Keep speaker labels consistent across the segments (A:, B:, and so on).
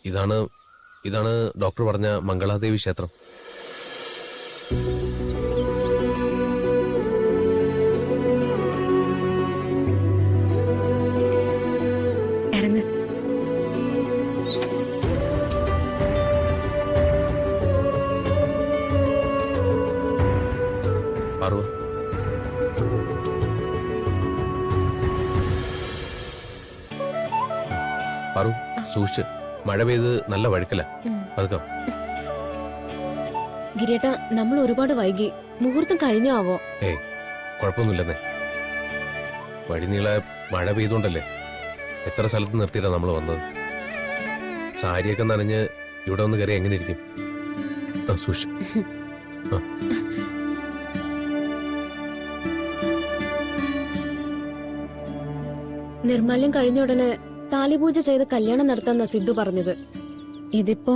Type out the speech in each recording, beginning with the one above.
A: ഇതാണ് ഡോക്ടർ പറഞ്ഞ മംഗളാദേവി ക്ഷേത്രം. പാറു, പാറു സൂക്ഷിച്ച്, മഴ പെയ്ത് നല്ല വഴുക്കല. പതുക്കം.
B: ഗിരിയേട്ട, നമ്മൾ ഒരുപാട് വൈകി. മുഹൂർത്തം കഴിഞ്ഞോ ആവോ?
A: ഏയ് കുഴപ്പമൊന്നുമില്ലെന്നേ. വഴി നീളെ മഴ പെയ്തോണ്ടല്ലേ എത്ര സ്ഥലത്ത് നിർത്തിയിട്ടാ നമ്മൾ വന്നത്. സാരിയൊക്കെ നനഞ്ഞ് ഇവിടെ ഒന്ന് കയറി എങ്ങനെ ഇരിക്കും? സൂക്ഷിച്ച്.
B: നിർമ്മാല്യം കഴിഞ്ഞ ഉടനെ താലിപൂജ ചെയ്ത് കല്യാണം നടത്താന്ന സിദ്ധു പറഞ്ഞത്. ഇതിപ്പോ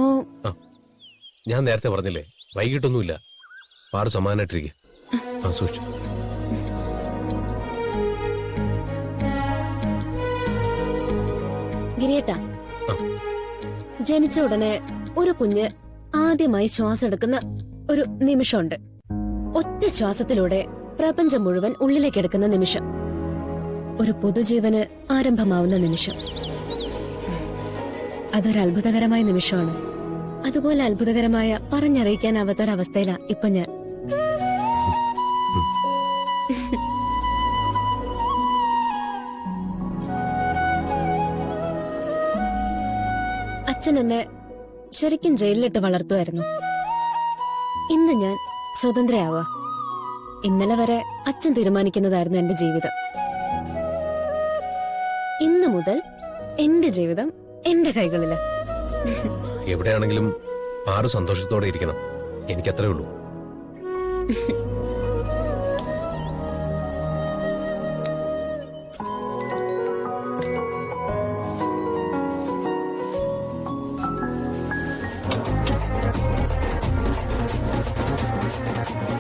A: ഞാൻ നേരത്തെ പറഞ്ഞില്ലേ, വൈകിട്ടൊന്നുമില്ല. പാറ് സമാനായിട്ടിരിക്കും. സൂക്ഷിച്ചു.
B: ഗിരിയേട്ട, ജനിച്ച ഉടനെ ഒരു കുഞ്ഞ് ആദ്യമായി ശ്വാസം എടുക്കുന്ന ഒരു നിമിഷമുണ്ട്. ഒറ്റ ശ്വാസത്തിലൂടെ പ്രപഞ്ചം മുഴുവൻ ഉള്ളിലേക്ക് എടുക്കുന്ന നിമിഷം. ഒരു പുതുജീവന് ആരംഭമാവുന്ന നിമിഷം. അതൊരു അത്ഭുതകരമായ നിമിഷമാണ്. അതുപോലെ അത്ഭുതകരമായ പറഞ്ഞറിയിക്കാനാവാത്ത ഒരവസ്ഥയിലാ ഇപ്പൊ ഞാൻ. അച്ഛൻ എന്നെ ശരിക്കും ജയിലിലിട്ട് വളർത്തുമായിരുന്നു. ഇന്ന് ഞാൻ സ്വതന്ത്രയാവുക. ഇന്നലെ വരെ അച്ഛൻ തീരുമാനിക്കുന്നതായിരുന്നു എന്റെ ജീവിതം. ഇന്ന് മുതൽ എന്റെ ജീവിതം എന്റെ കൈകളില്.
A: എവിടെയാണെങ്കിലും പാറു സന്തോഷത്തോടെ ഇരിക്കണം. എനിക്കത്രേ ഉള്ളൂ.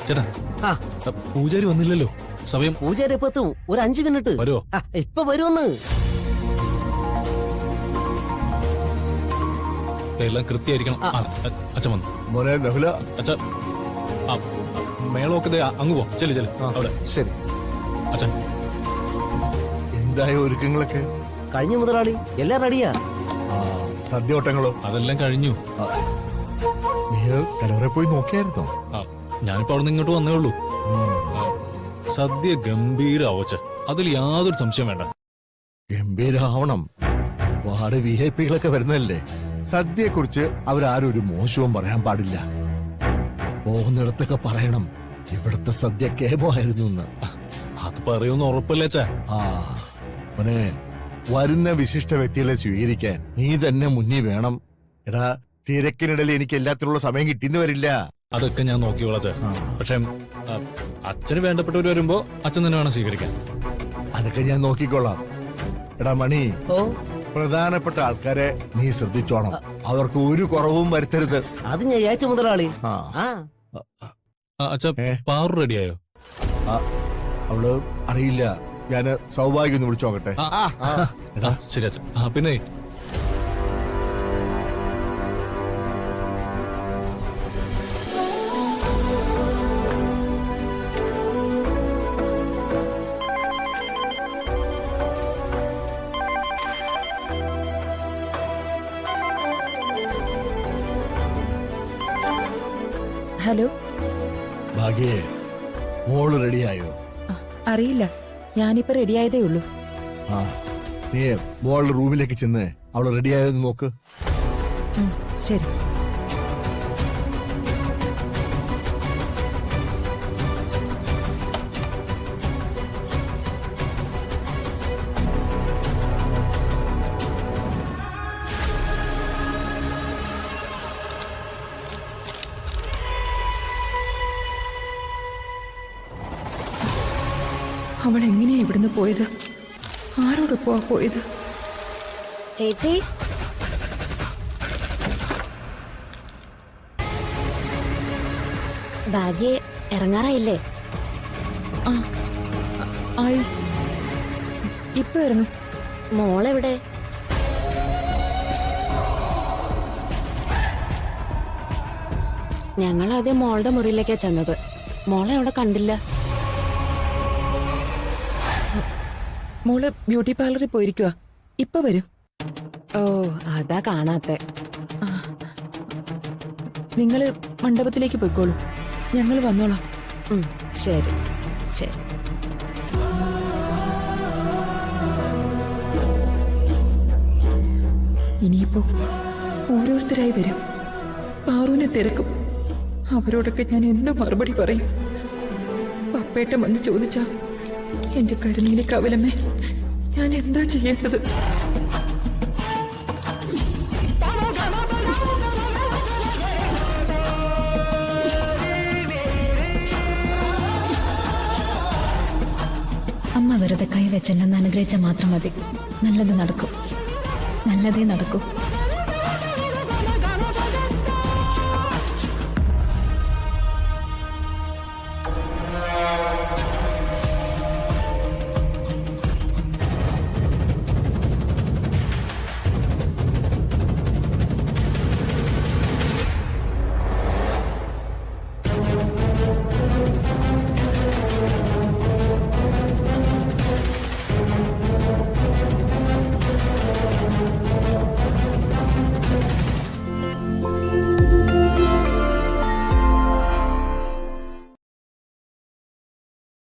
C: ചേട്ടാ, പൂജാരി വന്നില്ലല്ലോ. സമയം
D: പൂജാരി ഇപ്പൊ എത്തും. ഒരു 5 മിനിറ്റ്
C: വരുമോ?
D: ഇപ്പൊ വരുമെന്ന്.
C: എല്ലാം കൃത്യമായിരിക്കണം. അച്ഛൻ വന്നു.
E: മോനെ നഹുല,
C: അച്ഛ മേളമൊക്കെ അങ്ങ് പോ. ചെല്ലു അവിടെ.
E: ശരി
C: അച്ഛൻ.
E: എന്തായ ഒരുക്കങ്ങളൊക്കെ?
D: കഴിഞ്ഞ മുതലാളി, എല്ലാം റെഡിയാ.
E: സദ്യോട്ടങ്ങളോ?
C: അതെല്ലാം കഴിഞ്ഞു.
E: നീ കലവറെ പോയി നോക്കിയായിരുന്നോ?
C: ഞാനിപ്പോ അവിടെ നിന്ന് ഇങ്ങോട്ട് വന്നേ ഉള്ളൂ. സദ്യ ഗംഭീരാവച്ച, അതിൽ യാതൊരു സംശയം വേണ്ട.
E: ഗംഭീരാവണം. ഒരുപാട് VIP കളൊക്കെ വരുന്നതല്ലേ. സദ്യയെ കുറിച്ച് അവരാരും ഒരു മോശവും പറയാൻ പാടില്ല. പോകുന്നിടത്തൊക്കെ പറയണം ഇവിടുത്തെ സദ്യ കേമമായിരുന്നു എന്ന്.
C: അത് പറയുമെന്ന് ഉറപ്പല്ലേ അച്ഛാ?
E: മോനെ, വരുന്ന വിശിഷ്ട വ്യക്തികളെ സ്വീകരിക്കാൻ നീ തന്നെ മുന്നിൽ വേണം. എടാ, തിരക്കിനിടയിൽ എനിക്ക് എല്ലാത്തിനുള്ള സമയം കിട്ടിയെന്ന് വരില്ല.
C: അതൊക്കെ ഞാൻ നോക്കിക്കോളാം അച്ഛാ. പക്ഷെ അച്ഛന് വേണ്ടപ്പെട്ടവർ വരുമ്പോ അച്ഛൻ തന്നെ വേണം സ്വീകരിക്കാൻ.
E: അതൊക്കെ ഞാൻ നോക്കിക്കോളാം. എടാ മണി, പ്രധാനപ്പെട്ട ആൾക്കാരെ നീ ശ്രദ്ധിച്ചോണം. അവർക്ക് ഒരു കുറവും വരുത്തരുത്.
D: അത് ഞാൻ ഏറ്റു മുതലാളി.
C: അച്ഛാ, പാറു റെഡിയായോ?
E: അവള് അറിയില്ല. ഞാന് സൗഭാഗ്യം ഒന്ന് വിളിച്ചു നോക്കട്ടെ.
C: ശരി അച്ഛൻ. പിന്നെ
F: ഹലോ
E: ഭാഗ്യേ, മോള് റെഡിയായോ?
F: അറിയില്ല, ഞാനിപ്പോ റെഡിയായതേ ഉള്ളൂ.
E: നീ മോളുടെ റൂമിലേക്ക് ചെന്ന് അവള് റെഡിയായോ എന്ന് നോക്ക്.
F: ശരി. അവൾ എങ്ങനെയാ ഇവിടുന്ന് പോയത്? ആരോടൊപ്പമാ പോയത്?
B: ചേച്ചി, ഭാഗ്യേ ഇറങ്ങാറായില്ലേ?
F: ആയി. ഇപ്പൊ ഇറങ്ങും.
B: മോളെവിടെ? ഞങ്ങൾ ആദ്യം മോളുടെ മുറിയിലേക്കാ ചെന്നത്. മോളെ അവിടെ കണ്ടില്ല.
F: മോള് ബ്യൂട്ടി പാർലറിൽ പോയിരിക്കുക. ഇപ്പൊ വരും.
B: ഓ, അതാ കാണാത്തെ.
F: നിങ്ങള് മണ്ഡപത്തിലേക്ക് പോയിക്കോളൂ, ഞങ്ങൾ വന്നോളാം.
B: ശരി ശരി.
F: ഇനിയിപ്പോ ഓരോരുത്തരായി വരും. പാറുവിനെ തിരക്കും. അവരോടൊക്കെ ഞാൻ എന്ത് മറുപടി പറയും? പപ്പേട്ടൻ വന്ന് ചോദിച്ചാ എന്റെ കരുനീലി കവലമ്മേ, ഞാൻ എന്താ ചെയ്യേണ്ടത്?
B: അമ്മ വെറുതെ കൈവച്ചെന്നെ അനുഗ്രഹിച്ചാൽ മാത്രം മതി. നല്ലത് നടക്കും, നല്ലതേ നടക്കൂ.